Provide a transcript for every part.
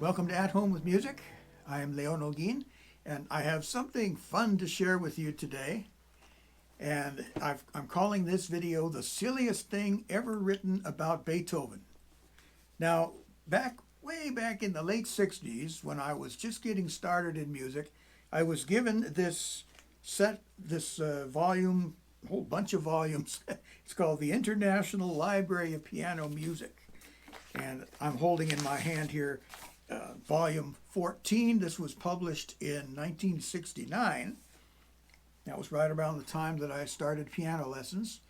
Welcome to At Home with Music. I am Leon Ogin, and I have something fun to share with you today. And I'm calling this video the silliest thing ever written about Beethoven. Now, way back in the late 60s, when I was just getting started in music, I was given this volume, a whole bunch of volumes. It's called the International Library of Piano Music. And I'm holding in my hand here volume 14. This was published in 1969. That was right around the time that I started piano lessons.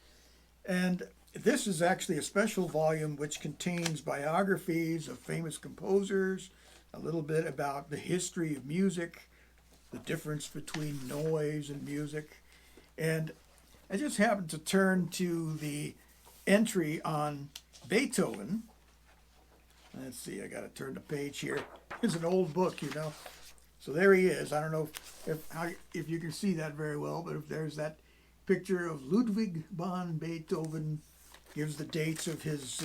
And this is actually a special volume which contains biographies of famous composers, a little bit about the history of music, the difference between noise and music. And I just happened to turn to the entry on Beethoven. Let's see, I got to turn the page here. It's an old book, you know. So there he is. I don't know if you can see that very well, but if there's that picture of Ludwig van Beethoven, gives the dates of his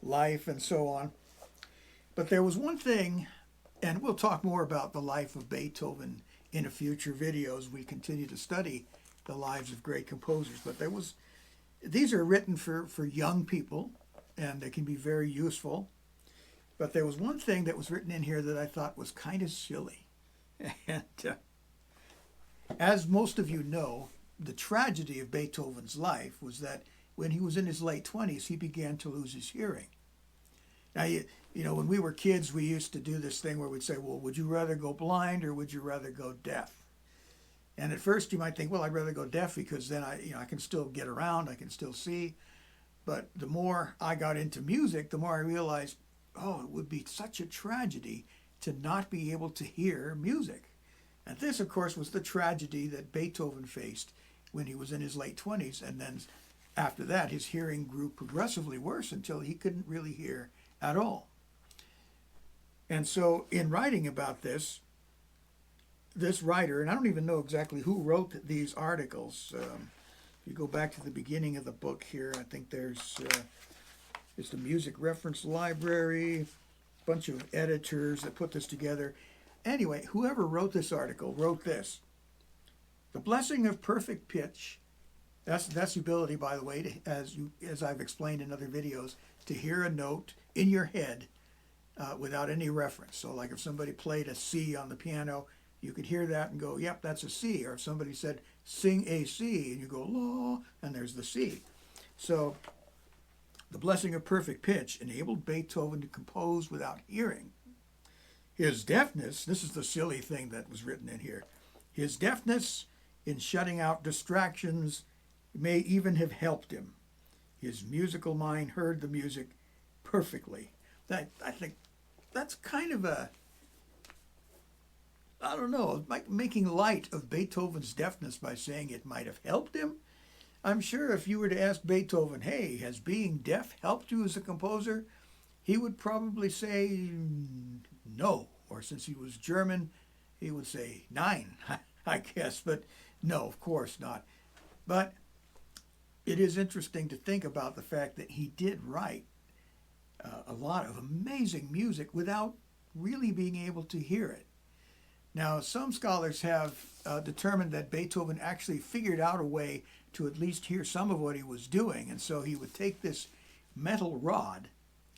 life and so on. But there was one thing, and we'll talk more about the life of Beethoven in a future video as we continue to study the lives of great composers. But these are written for young people, and they can be very useful. But there was one thing that was written in here that I thought was kind of silly. And as most of you know, the tragedy of Beethoven's life was that when he was in his late 20s, he began to lose his hearing. Now, you know, when we were kids, we used to do this thing where we'd say, well, would you rather go blind or would you rather go deaf? And at first you might think, well, I'd rather go deaf because then I can still get around, I can still see. But the more I got into music, the more I realized, oh, it would be such a tragedy to not be able to hear music. And this, of course, was the tragedy that Beethoven faced when he was in his late 20s. And then after that, his hearing grew progressively worse until he couldn't really hear at all. And so in writing about this writer, and I don't even know exactly who wrote these articles. If you go back to the beginning of the book here, I think there's the Music Reference Library, a bunch of editors that put this together. Anyway, whoever wrote this article wrote this: the blessing of perfect pitch. That's the ability, by the way, as I've explained in other videos, to hear a note in your head without any reference. So like if somebody played a C on the piano, you could hear that and go, yep, that's a C. Or if somebody said, sing a C, and you go, la, and there's the C. So the blessing of perfect pitch enabled Beethoven to compose without hearing. His deafness, this is the silly thing that was written in here, his deafness in shutting out distractions may even have helped him. His musical mind heard the music perfectly. I think that's kind of making light of Beethoven's deafness by saying it might have helped him. I'm sure if you were to ask Beethoven, hey, has being deaf helped you as a composer? He would probably say no. Or since he was German, he would say nein, I guess. But no, of course not. But it is interesting to think about the fact that he did write a lot of amazing music without really being able to hear it. Now, some scholars have determined that Beethoven actually figured out a way to at least hear some of what he was doing. And so he would take this metal rod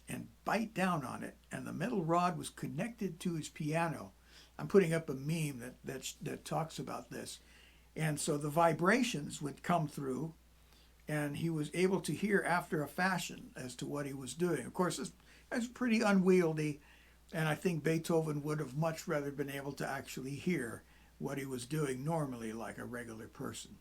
and bite down on it, and the metal rod was connected to his piano. I'm putting up a meme that talks about this. And so the vibrations would come through, and he was able to hear after a fashion as to what he was doing. Of course, it's pretty unwieldy, and I think Beethoven would have much rather been able to actually hear what he was doing normally like a regular person.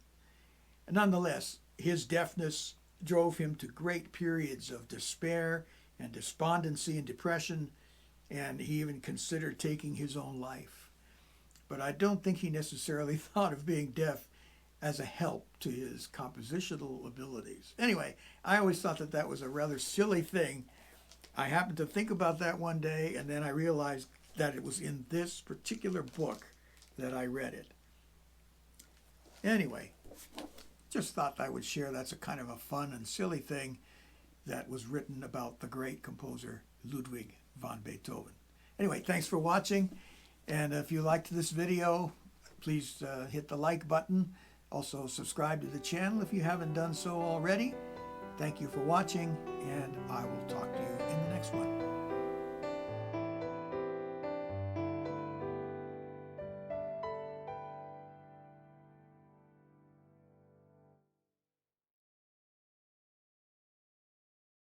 And nonetheless, his deafness drove him to great periods of despair and despondency and depression, and he even considered taking his own life. But I don't think he necessarily thought of being deaf as a help to his compositional abilities. Anyway, I always thought that was a rather silly thing. I happened to think about that one day, and then I realized that it was in this particular book that I read it. Anyway, just thought I would share that's a kind of a fun and silly thing that was written about the great composer Ludwig van Beethoven. Anyway, thanks for watching. And if you liked this video, please hit the like button. Also subscribe to the channel if you haven't done so already. Thank you for watching, and I will talk to you in the next one.